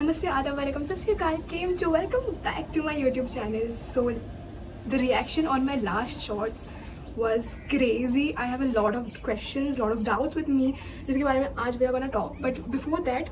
Namaste, Adab, Welcome, Sat Sri Akal, came to welcome back to my YouTube channel. So the reaction on my last shorts was crazy. I have a lot of questions, lot of doubts with me. जिसके बारे में आज we are gonna talk. But before that,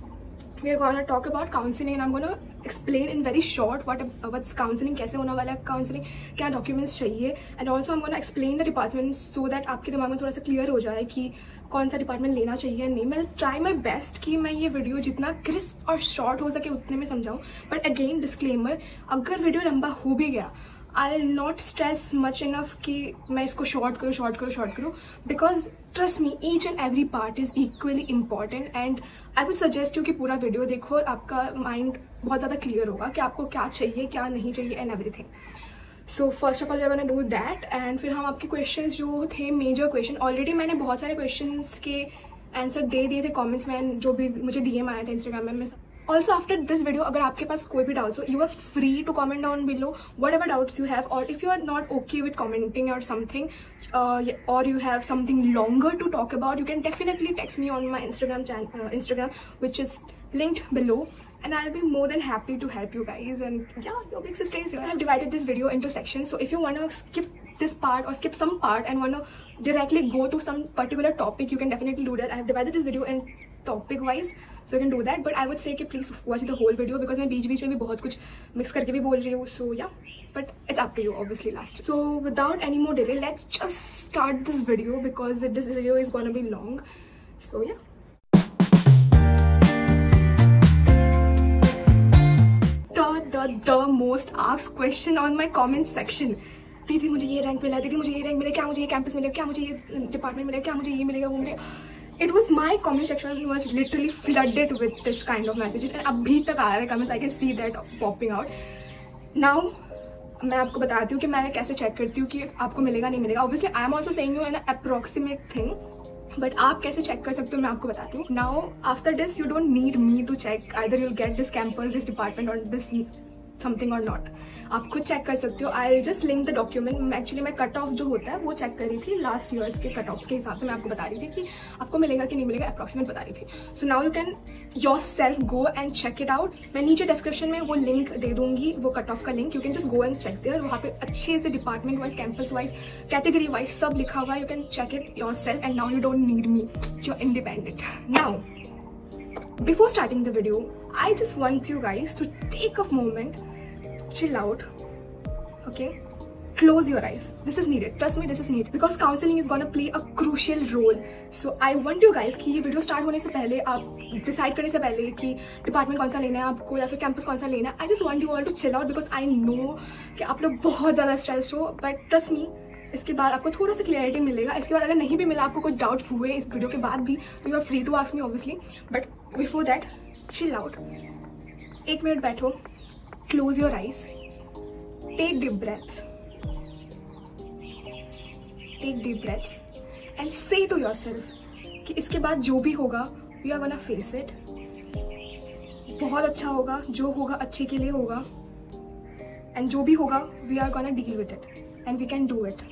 we are gonna talk about counseling and I'm gonna explain in very short what's counseling, कैसे होने वाला है counseling, क्या documents चाहिए, and also I'm gonna explain the departments so that आपके दिमाग में थोड़ा सा clear हो जाए कि कौन सा डिपार्टमेंट लेना चाहिए नहीं. मैं ट्राई माई बेस्ट कि मैं ये वीडियो जितना क्रिस्प और शॉर्ट हो सके उतने में समझाऊँ. बट अगेन डिस्क्लेमर, अगर वीडियो लंबा हो भी गया, I will not stress much enough कि मैं इसको शॉर्ट करूँ because trust me, each and every part is equally important and I would suggest you कि पूरा वीडियो देखो और आपका माइंड बहुत ज़्यादा क्लियर होगा कि आपको क्या चाहिए क्या नहीं चाहिए and everything. So first of all we are gonna do that and फिर हम आपके क्वेश्चंस जो थे मेजर क्वेश्चन, ऑलरेडी मैंने बहुत सारे क्वेश्चंस के आंसर दे दिए थे कमेंट्स में, जो भी मुझे डीएम आया था इंस्टाग्राम में. ऑल्सो आफ्टर दिस वीडियो अगर आपके पास कोई भी डाउट्स हो, you are free to comment down below whatever doubts you have. और if you are not okay with commenting और समथिंग और you have something longer to talk about, you can definitely text me on my Instagram which is linked below. And I'll be more than happy to help you guys. And yeah, your big sister is here. I have divided this video into sections. So if you want to skip this part or skip some part and want to directly go to some particular topic, you can definitely do that. I have divided this video in topic wise, so you can do that. But I would say कि please watch the whole video because मैं बीच में भी बहुत कुछ mix करके भी बोल रही हूँ. So yeah, but it's up to you obviously last. So without any more delay, let's just start this video because this video is gonna be long. So yeah. The most asked question on my comment section. दीदी मुझे ये rank मिला, दीदी मुझे ये rank मिला, क्या मुझे ये कैंपस मिलेगा, क्या मुझे ये डिपार्टमेंट मिलेगा, क्या मुझे ये मिलेगा वो मिलेगा. It was my comment section was literally flooded with this kind of messages and अभी तक आ रहा है comments. I can see that popping out. Now मैं आपको बताती हूँ कि मैं कैसे चेक करती हूँ कि आपको मिलेगा नहीं मिलेगा. Obviously I am also saying you an approximate thing. But आप कैसे चेक कर सकते हो मैं आपको बताती हूँ. Now after this you don't need me to check either you'll get this campus, this department और दिस समथिंग और नॉट. आप खुद चेक कर सकते हो. I just link the document. Actually मैं कट ऑफ जो होता है वो चेक कर रही थी लास्ट ईयर्स के कट ऑफ के हिसाब से. मैं आपको बता रही थी कि आपको मिलेगा कि नहीं मिलेगा, अप्रॉक्सीमेट बता रही थी. So now you can yourself go and check it out. मैं नीचे डिस्क्रिप्शन में वो लिंक दे दूंगी, वो कट ऑफ का link. You can just go and check there. वहाँ पे अच्छे से department wise, campus wise, category wise सब लिखा हुआ है. You can check it yourself and now you don't need me, you are independent. Now before starting the video, I just want you guys to take a moment, chill out, okay? Close your eyes. This is needed. Trust me, this is needed because counseling is gonna play a crucial role. So I want you guys कि ये video start होने से पहले, आप decide करने से पहले कि डिपार्टमेंट कौन सा लेना है आपको या फिर कैंपस कौन सा लेना है, I just want you all to chill out because I know कि आप लोग बहुत ज़्यादा स्ट्रेस्ड हो. बट ट्रस्ट मी, इसके बाद आपको थोड़ा सा क्लैरिटी मिलेगा. इसके बाद अगर नहीं भी मिला, आपको कोई डाउट हुए इस वीडियो के बाद भी, तो you are free to ask me obviously. But before that chill out. 1 minute बैठो, close your eyes, take deep breaths, and say to yourself कि इसके बाद जो भी होगा we are gonna face it. बहुत अच्छा होगा, जो होगा अच्छे के लिए होगा, एंड जो भी होगा we are gonna deal with it and we can do it.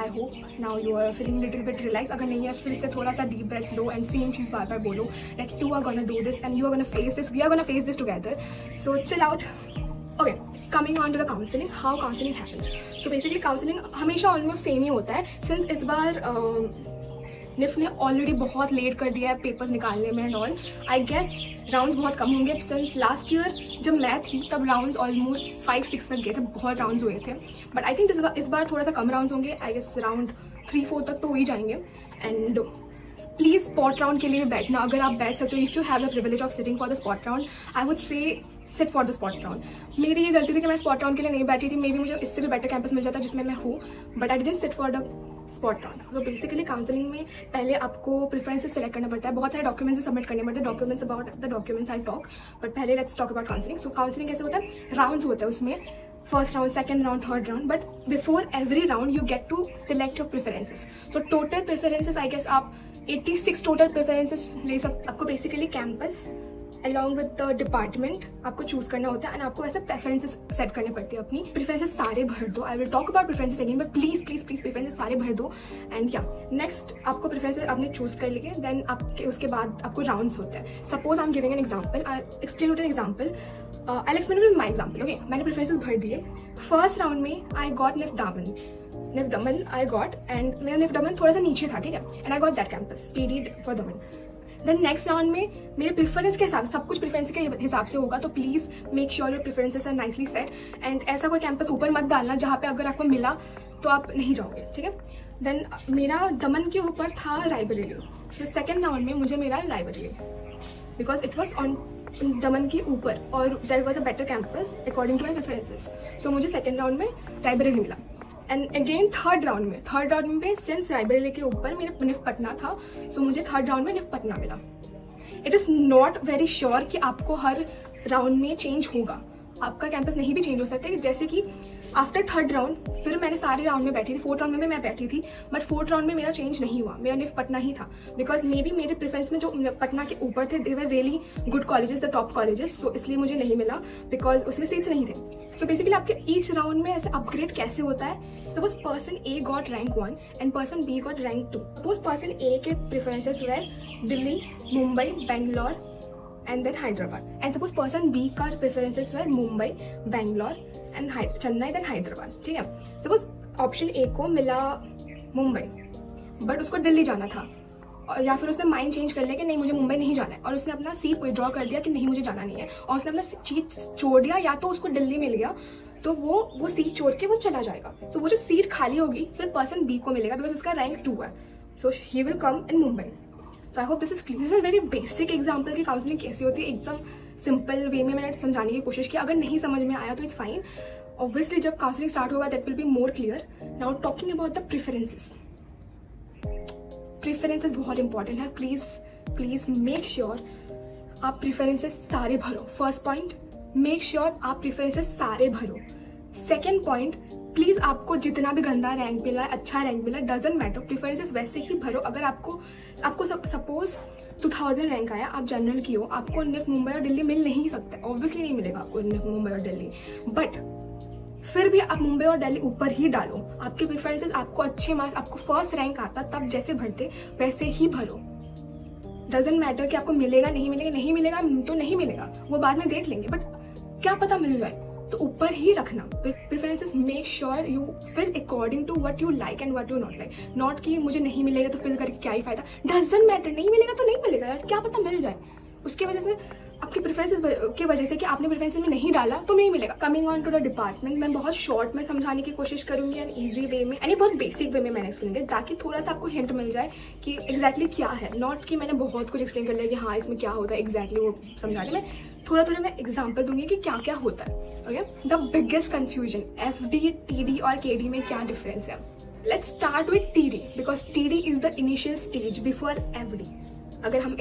I hope now you are feeling little bit relaxed. अगर नहीं है फिर से थोड़ा सा deep breath low and same चीज़ बार बार बोलो like you are gonna do this and you are gonna face this, we are gonna face this together. So chill out. Okay, coming on to the counseling, how counseling happens. So basically counseling हमेशा almost same ही होता है. Since इस बार निफ ने already बहुत late कर दिया है पेपर्स निकालने में and all, I guess rounds बहुत कम होंगे. सिंस लास्ट ईयर जब मैं थी तब राउंड्स ऑलमोस्ट 5-6 तक गए थे, बहुत राउंड्स हुए थे. बट आई थिंक इस बार थोड़ा सा कम राउंड्स होंगे. आई गेस राउंड 3-4 तक तो हो ही जाएंगे. एंड प्लीज़ स्पॉट राउंड के लिए बैठना अगर आप बैठ सकते हो. If you have the privilege of sitting for the spot round, I would से seat for the spot round. मेरी ये गलती थी कि मैं स्पॉट राउंड के लिए नहीं बैठी थी. मे बी मुझे इससे भी बेटर कैंपस मिल जाता जिसमें मैं हूँ, but I didn't seat for the spot round. तो बेसिकली काउंसलिंग में पहले आपको प्रेफरेंसेस सेलेक्ट करना पड़ता है. बहुत सारे डॉक्यूमेंट्स भी सबमिट करने पड़ते हैं. Documents about the documents I talk, but पहले let's talk about counselling. So counselling कैसे होता है, राउंड्स होता है उसमें, first round, second round, third round. But before every round you get to select your preferences. So total preferences I guess आप 86 total preferences ले सकते. आपको basically campus along with the department आपको चूज करना होता है एंड आपको वैसे प्रेफरेंसेस सेट करने पड़ती है अपनी। प्रेफरेंसेस सारे भर दो, I will talk about preferences again, but please please please preferences सारे भर दो। एंड या नेक्स्ट आपको प्रेफरेंसेस आपने चूज कर लिए, देन आपके उसके बाद आपको राउंड्स होते हैं। Suppose I am giving an example, I explain with an example, I explain with my example. Okay, मैंने प्रेफरेंसेस भर दिए। फर्स्ट राउंड में I got NIFT Daman I got, and मेरा निफ्ट दमन थोड़ा सा नीचे था, ठीक है, and I got that campus TD for Daman. Then next round में मेरे प्रेफरेंस के हिसाब से, सब कुछ प्रेफरेंस के हिसाब से होगा, तो please make sure your preferences are nicely set and ऐसा कोई कैंपस ऊपर मत डालना जहाँ पे अगर आपको मिला तो आप नहीं जाओगे, ठीक है। देन मेरा दमन के ऊपर था रायबरेली, फिर सेकेंड राउंड में मुझे मेरा Raebareli because it was on Daman के ऊपर और that was a better campus according to my preferences, so मुझे सेकेंड राउंड में रायबरेली मिला। एंड अगेन थर्ड राउंड में सिंस रायबरेली के ऊपर मेरे निफ्ट पटना था, सो मुझे थर्ड राउंड में निफ्ट पटना मिला। It is not very sure कि आपको हर राउंड में चेंज होगा, आपका कैंपस नहीं भी चेंज हो सकता है। जैसे कि आफ्टर थर्ड राउंड फिर मैंने सारे राउंड में बैठी थी, फोर्थ राउंड में भी मैं बैठी थी, बट फोर्थ राउंड में मेरा चेंज नहीं हुआ, मेरा निफ्ट पटना ही था बिकॉज मे बी मेरे प्रेफरेंस में जो पटना के ऊपर थे they were really good colleges, the top colleges, so इसलिए मुझे नहीं मिला बिकॉज उसमें सीट्स नहीं थे। सो बेसिकली आपके ईच राउंड में ऐसे अपग्रेड कैसे होता है, suppose person A got rank 1 and person B got rank 2। Suppose person A के preferences were Delhi, Mumbai, Bangalore and then Hyderabad, and suppose person B का preferences were Mumbai, Bangalore and Chennai then Hyderabad, ठीक है। suppose option A को मिला Mumbai but उसको दिल्ली जाना था, या फिर उसने माइंड चेंज कर लिया कि नहीं मुझे मुंबई नहीं जाना है और उसने अपना सीट विड्रॉ कर दिया कि नहीं मुझे जाना नहीं है और उसने अपना सीट छोड़ दिया, या तो उसको दिल्ली मिल गया तो वो सीट छोड़ के वो चला जाएगा। सो वो जो सीट खाली होगी फिर पर्सन बी को मिलेगा बिकॉज उसका रैंक 2 है, so he will come in Mumbai. So I hope this is clear. This is a very basic example कि काउंसलिंग कैसे होती है, एकदम सिंपल वे में मैंने समझाने की कोशिश की। अगर नहीं समझ में आया तो इट्स फाइन, ऑब्वियसली जब काउंसलिंग स्टार्ट होगा that will be more clear. Now talking about the preferences बहुत इंपॉर्टेंट है। प्लीज मेक श्योर आप प्रेफरेंसेस सारे भरो। फर्स्ट पॉइंट, मेक श्योर आप प्रेफरेंसेस सारे भरो। सेकेंड पॉइंट, प्लीज आपको जितना भी गंदा रैंक मिला है, अच्छा रैंक मिला, डजेंट मैटर, प्रेफरेंसेस वैसे ही भरो। अगर आपको सपोज 2000 रैंक आया, आप जनरल की हो, आपको निफ्ट मुंबई और दिल्ली मिल नहीं सकता, ऑब्वियसली नहीं मिलेगा आपको निफ्ट मुंबई और दिल्ली, बट फिर भी आप मुंबई और दिल्ली ऊपर ही डालो। आपके प्रेफरेंसेस, आपको अच्छे मार्क्स, आपको फर्स्ट रैंक आता तब जैसे भरते वैसे ही भरो। डजेंट मैटर कि आपको मिलेगा नहीं मिलेगा तो नहीं मिलेगा, वो बाद में देख लेंगे, बट क्या पता मिल जाए, तो ऊपर ही रखना preferences. Make sure you fill according to what you like and what you not like, not कि मुझे नहीं मिलेगा तो फिल करके क्या ही फायदा। डजंट मैटर, नहीं मिलेगा तो नहीं मिलेगा यार, क्या पता मिल जाए। उसकी वजह से आपके प्रेफरेंसेस की वजह से कि आपने प्रेफरेंसेस में नहीं डाला तो नहीं मिलेगा। Coming on to the department, मैं बहुत शॉर्ट में समझाने की कोशिश करूंगी एंड ईजी वे में, यानी बहुत बेसिक वे में मैंने एक्सप्लेन किया ताकि थोड़ा सा आपको हिंट मिल जाए कि एग्जैक्टली क्या है, नॉट कि मैंने बहुत कुछ एक्सप्लेन कर लिया कि हाँ इसमें क्या होता है एग्जैक्टली वो समझाने में। थोड़ा मैं एग्जाम्पल दूंगी कि क्या क्या होता है। Okay, the biggest confusion, FD, TD और KD में क्या डिफरेंस है। Let's start with TD because TD is the initial stage before FD। अगर हम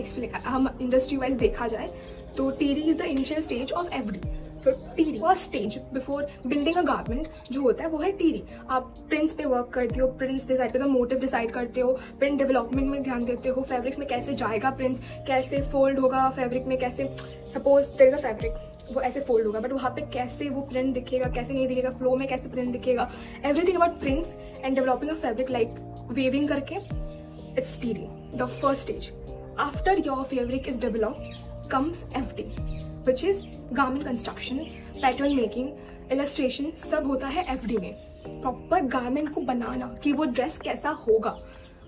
इंडस्ट्री वाइज देखा जाए तो TD is the initial stage of FD। So TD first stage before building a garment जो होता है वो है TD। आप प्रिंट्स पे वर्क करते हो, प्रिंट्स डिसाइड करते हो, मोटिव डिसाइड करते हो, प्रिंट डेवलपमेंट में ध्यान देते हो, फैब्रिक्स में कैसे जाएगा प्रिंट्स, कैसे फोल्ड होगा फैब्रिक में, कैसे suppose there is a fabric वो ऐसे फोल्ड होगा बट वहाँ पे कैसे वो प्रिंट दिखेगा, कैसे नहीं दिखेगा, फ्लो में कैसे प्रिंट दिखेगा, everything about prints and developing a fabric like weaving करके, it's TD, the first stage. After your fabric is developed comes FD, which is garment construction, pattern making, illustration, सब होता है FD में। Proper garment को बनाना कि वो dress कैसा होगा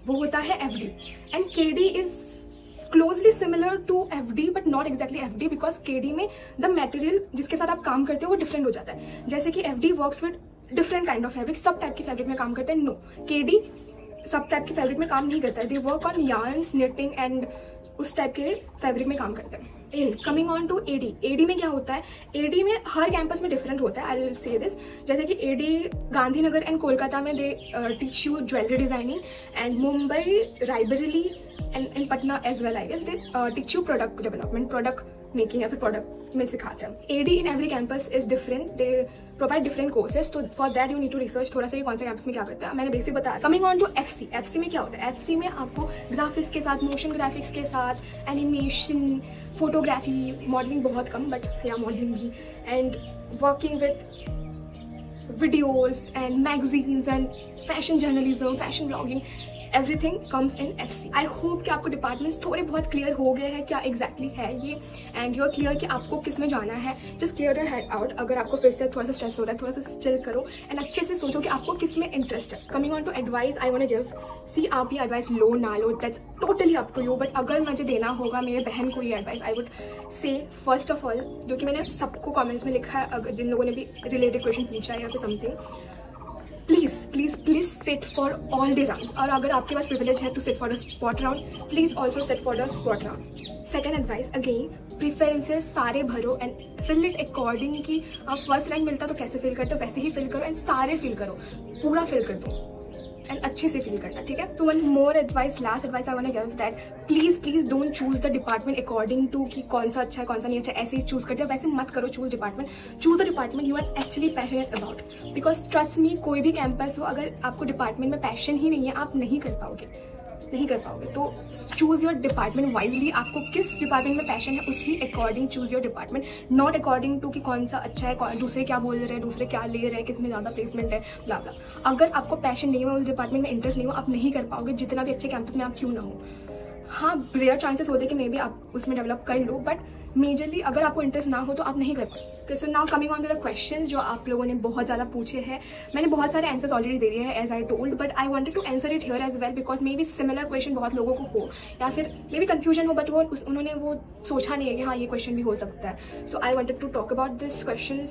वो होता है FD। And KD is closely similar to FD but not exactly FD because KD में द मटेरियल जिसके साथ आप काम करते हो वो डिफरेंट हो जाता है। जैसे कि FD works with different kind of fabric, सब टाइप के फैब्रिक में काम करते हैं। नो, KD सब टाइप के फैब्रिक में काम नहीं करता है। They work on yarns, knitting and उस टाइप के फैब्रिक में काम करते हैं। कमिंग ऑन टू AD में क्या होता है, AD में हर कैंपस में डिफरेंट होता है। आई विल से दिस, जैसे कि AD गांधीनगर एंड कोलकाता में they teach you jewellery designing, and Mumbai, Raebareli and in Patna as well I guess they teach you product development, product making या फिर प्रोडक्ट में सिखाते हैं। AD in every campus is different, they provide different courses, तो for that you need to research थोड़ा सा ये कौन सा कैंपस में क्या करता है। मैंने बेसिक बताया। Coming on to FC, FC में क्या होता है? FC में आपको ग्राफिक्स के साथ, मोशन ग्राफिक्स के साथ, एनिमेशन, फोटोग्राफी, मॉडलिंग बहुत कम बट या मॉडलिंग भी, and working with videos and magazines and fashion journalism, fashion blogging, everything comes in FC। I hope कि आपको डिपार्टमेंट्स थोड़े बहुत क्लियर हो गए हैं क्या एग्जैक्टली है ये, एंड यू आर क्लियर कि आपको किस में जाना है। Just clear your head out. अगर आपको फिर से थोड़ा सा स्ट्रेस हो रहा है, थोड़ा सा चिल करो एंड अच्छे से सोचो कि आपको किस में इंटरेस्ट है। Coming on to advice I want to give, see आप ये एडवाइस लो ना लो, that's totally up to you, but अगर मुझे देना होगा मेरे बहन को ये advice, I would say first of all, जो कि मैंने सबको कॉमेंट्स में लिखा है, अगर जिन लोगों ने भी रिलेटेड क्वेश्चन पूछा है या फिर something, please please please sit for all the rounds. और अगर आपके पास प्रिविलेज है to sit for the spot round, please also sit for the spot round. Second advice again, preferences सारे भरो एंड फिल इट अकॉर्डिंग कि आप first rank मिलता तो कैसे फिल करते हो वैसे ही फिल करो, एंड सारे फिल करो, पूरा फिल कर दो एंड अच्छे से फील करना, ठीक है। तो one more advice, last advice I want to give, that please please don't choose the department according to कि कौन सा अच्छा है कौन सा नहीं अच्छा, ऐसे ही चूज करते हो, वैसे मत करो। Choose the department you are actually passionate about, because trust me, कोई भी कैंपस हो, अगर आपको डिपार्टमेंट में पैशन ही नहीं है, आप नहीं कर पाओगे। तो चूज योर डिपार्टमेंट वाइजली। आपको किस डिपार्टमेंट में पैशन है उसकी according choose your department, not according to कि कौन सा अच्छा है, दूसरे क्या बोल रहे हैं, दूसरे क्या ले रहे हैं, किस में ज़्यादा प्लेसमेंट है, ब्ला ब्ला। अगर आपको पैशन नहीं है, उस डिपार्टमेंट में इंटरेस्ट नहीं हो, आप नहीं कर पाओगे, जितना भी अच्छे कैंपस में आप क्यों ना हो। हाँ, रेयर चांसेस होते हैं कि मे बी आप उसमें डेवलप कर लो, बट मेजरली अगर आपको इंटरेस्ट ना हो तो आप नहीं कर पाओगे। So now coming on to the questions जो आप लोगों ने बहुत ज़्यादा पूछे हैं, मैंने बहुत सारे आंसर्स ऑलरेडी दे दिए हैं as I told, but I wanted to answer it here as well, because may be similar question बहुत लोगों को हो, या फिर मे बी कन्फ्यूजन हो, बट उन्होंने वो सोचा नहीं है कि हाँ ये क्वेश्चन भी हो सकता है। So I wanted to talk about this question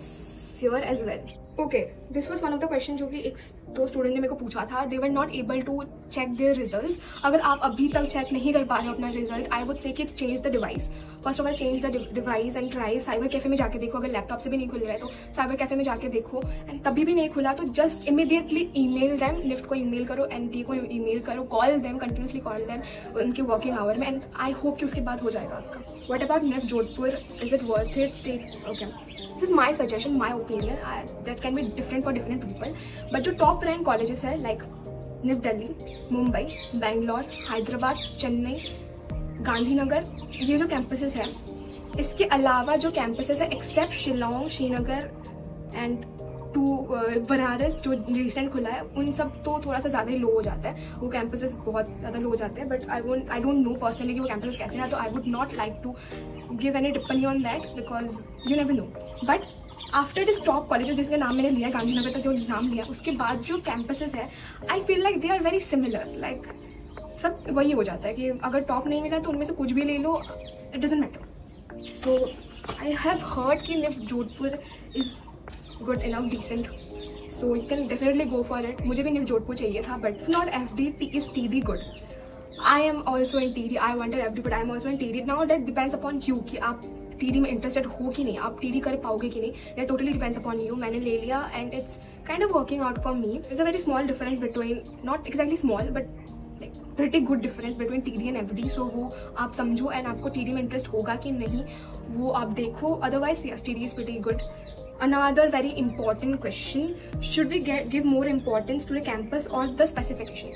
here as well. Okay, this was one of the questions जो कि एक दो स्टूडेंट ने मेरे को पूछा था. They were not able to check their results. अगर आप अभी तक चेक नहीं कर पा रहे हो अपना रिजल्ट, I would say कि change the device. First of all, change the device and try. Cyber cafe में जाके देखो. अगर लैपटॉप से भी नहीं खुल रहा है तो साइबर कैफे में जाके देखो. एंड तभी भी नहीं खुला तो just immediately email them. NIFT को ईमेल करो, एनटी को ईमेल करो, call them, continuously call them उनके वर्किंग आवर में. एंड आई होप कि उसके बाद हो जाएगा आपका. What about NIFT Jodhpur? Is it worth it? State okay. This is my suggestion, my opinion. That can be different for different people. But जो top rank colleges है लाइक निफ्ट दिल्ली, मुंबई, बेंगलोर, हैदराबाद, चेन्नई, गांधीनगर, ये जो कैंपसेस है, इसके अलावा जो कैंपसेस है except Shillong, Srinagar and to Banaras जो रिसेंट खुला है, उन सब तो थोड़ा सा ज़्यादा ही लो हो जाता है. वो कैंपसेस बहुत ज़्यादा लो हो जाते हैं. But I don't know personally कि वो कैंपसेस कैसे हैं, तो I would not like to give any टिप्पणी on that because you never know. But after this top colleges जिसका नाम मैंने लिया, गांधीनगर तक जो नाम लिया, उसके बाद जो कैंपसेस है I feel like they are very similar. Like सब वही हो जाता है कि अगर टॉप नहीं मिला तो उनमें से कुछ भी ले लो, it doesn't matter. So I have heard कि NIFT Jodhpur is good enough, decent, so you can definitely go for it. मुझे भी निफ्ट जोधपुर चाहिए था, but if not FD, is TD good? I am also in TD. I wanted FD, but I am also in TD. Now that depends upon you कि आप TD में interested हो कि नहीं, आप TD कर पाओगे कि नहीं. That totally depends upon you. मैंने ले लिया and it's kind of working out for me. There's a very small difference between, not exactly small, but like pretty good difference between TD and FD. So वो आप समझो and आपको TD में interest होगा कि नहीं वो आप देखो. Otherwise yes, TD is pretty good. Another very important question, should we give more importance to the campus or the specification?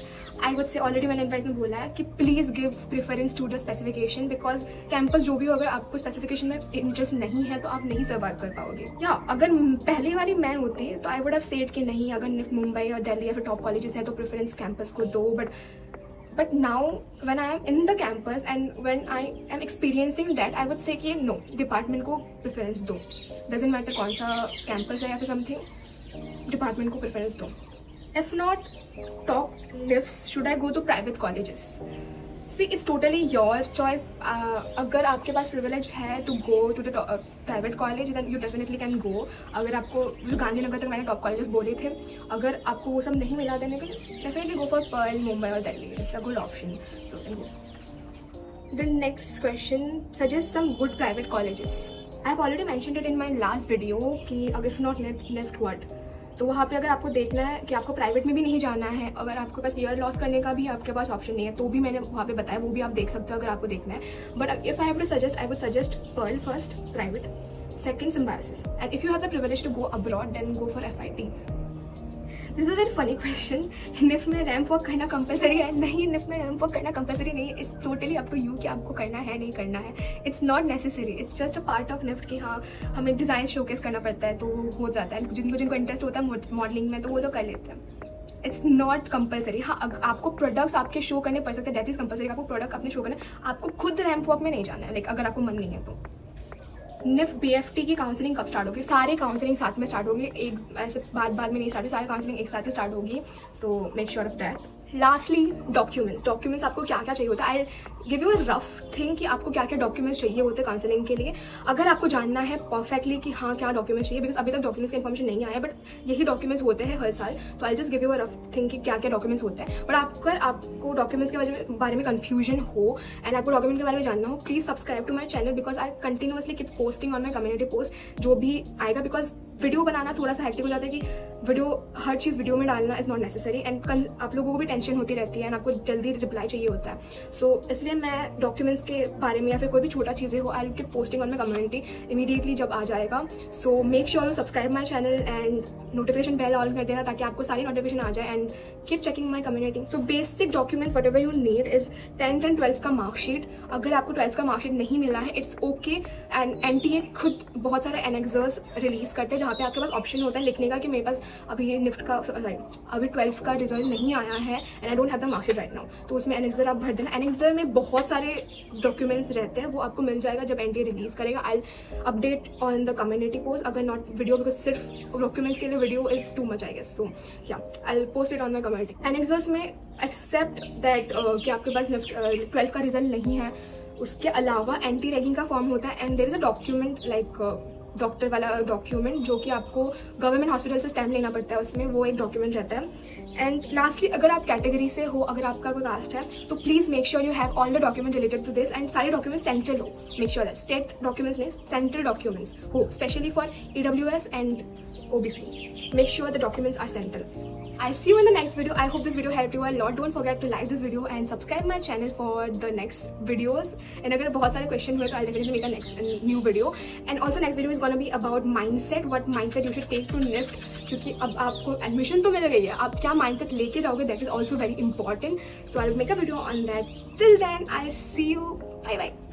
I would say already मैंने advice में बोला है कि please give preference to the specification because campus जो भी हो, अगर आपको specification में interest नहीं है तो आप नहीं survive कर पाओगे. या अगर पहली वाली मैं होती तो I would have said कि नहीं, अगर निफ्ट मुंबई और दिल्ली या फिर top colleges है तो preference campus को दो. But now when I am in the campus and when I am experiencing that, I would say कि no, department को preference दो. Doesn't matter कौन सा campus है या फिर something, department को preference दो. If not, top nifts, should I go to private colleges? See, it's totally your choice. अगर आपके पास privilege है to go to the private college, then you definitely can go. अगर आपको जो गांधीनगर तक मैंने top colleges बोले थे, अगर आपको वो सब नहीं मिला देने के, definitely go for Pearl, Mumbai or Delhi. It's a good option. So you can go. The next question, suggest some good private colleges. I've already mentioned it in my last video कि if not NIFT, what? तो वहाँ पे अगर आपको देखना है कि आपको प्राइवेट में भी नहीं जाना है, अगर आपके पास ईयर लॉस करने का भी आपके पास ऑप्शन नहीं है, तो भी मैंने वहाँ पे बताया, वो भी आप देख सकते हो अगर आपको देखना है. But if I have to suggest, I would suggest Pearl first, private, second Symbiosis, and if you have the privilege to go abroad then go for FIT. This is a very funny question. NIFT में ramp walk करना compulsory है? नहीं, nif में ramp walk करना compulsory नहीं है. It's totally up to you कि आपको करना है नहीं करना है. It's not necessary, it's just a part of NIFT कि हाँ हमें डिज़ाइन शोकेस करना पड़ता है तो हो जाता है. जिनको इंटरेस्ट होता है मॉडलिंग में तो वो तो कर लेते हैं. It's not compulsory. हाँ, आपको प्रोडक्ट्स आपके शो करने पड़ सकते हैं, दैट इज कंपलसरी. आपको प्रोडक्ट अपने शो करना, आपको खुद रैंप वॉक में नहीं जाना है, लाइक अगर आपको मन नहीं है तो. निफ्ट BFT की काउंसलिंग कब स्टार्ट होगी? सारे काउंसलिंग साथ में स्टार्ट होगी, एक ऐसे बाद में नहीं स्टार्ट होगी, सारे काउंसलिंग एक साथ ही स्टार्ट होगी. सो make sure of that. Lastly documents आपको क्या क्या चाहिए होता है. I give you a rough thing कि आपको क्या क्या डॉक्यूमेंट्स चाहिए होते हैं काउंसलिंग के लिए. अगर आपको जानना है परफेक्टली कि हाँ क्या डॉक्यूमेंट्स चाहिए, बिकॉज अभी तक डॉक्यूमेंट्स का इन्फॉर्मेशन नहीं आया, बट यही डॉक्यूमेंट्स होते हैं हर साल, तो I just give you a rough thing कि क्या क्या डॉक्यूमेंट्स होते हैं. बट अगर आपको डॉक्यूमेंट्स के बारे में कन्फ्यूजन हो एंड आपको डॉक्यूमेंट के बारे में जानना हो, please subscribe to my channel, because I continuously keep posting on my community post जो भी आएगा. बिकॉज वीडियो बनाना थोड़ा सा हेक्टिक हो जाता है कि हर चीज़ वीडियो में डालना इज़ नॉट नेसेसरी, एंड आप लोगों को भी टेंशन होती रहती है एंड आपको जल्दी रिप्लाई चाहिए होता है. सो इसलिए मैं डॉक्यूमेंट्स के बारे में या फिर कोई भी छोटा चीज़ें हो, I will keep posting on my community immediately जब आ जाएगा. So make sure you subscribe my channel and notification bell on कर देना ताकि आपको सारी नोटिफिकेशन आ जाए, and keep checking my community. So basic documents whatever you need is 10th and 12th का मार्कशीट. अगर आपको 12th का मार्कशीट नहीं मिला है, इट्स ओके. एंड NTA खुद बहुत सारे एनेक्सर्स रिलीज करते हैं जहाँ पे आपके पास ऑप्शन होता है लिखने का कि मेरे पास अभी निफ्ट का अभी 12th का रिजल्ट नहीं आया है and I don't have the marksheet right now. तो उसमें एनेक्सर आप भर देना. एनेक्सर में बहुत सारे डॉक्यूमेंट्स रहते हैं, वो आपको मिल जाएगा जब NTA रिलीज करेगा. I update on the community post, अगर नॉट वीडियो, बिकॉज सिर्फ डॉक्यूमेंट्स के लिए video is too much I guess. So yeah I post it on my community. Annexures में एक्सेप्ट दैट कि आपके पास 12th का रिजल्ट नहीं है, उसके अलावा एंटी रैगिंग का फॉर्म होता है, and there is a document like doctor वाला डॉक्यूमेंट जो कि आपको गवर्नमेंट हॉस्पिटल से स्टैम्प लेना पड़ता है, उसमें वो एक डॉक्यूमेंट रहता है. एंड लास्टली अगर आप कैटेगरी से हो, अगर आपका कोई कास्ट है, तो please make sure you have all the document related to this, and सारे डॉक्यूमेंट्स सेंट्रल हो. Make sure that state documents नहीं, सेंट्रल डॉक्यूमेंट्स हो, specially for EWS and OBC. Make sure the documents are central. I'll see you in the next video. I hope this video helped you a lot. Don't forget to like this video and subscribe my channel for the next videos. And अगर बहुत सारे question हुए तो I'll definitely make a next new video. And also next video is gonna be about mindset. What mindset you should take to NIFT. क्योंकि अब आपको admission तो मिल गई है, आप क्या mindset लेके जाओगे, that is also very important. So I'll make a video on that. Till then, I'll see you. Bye bye.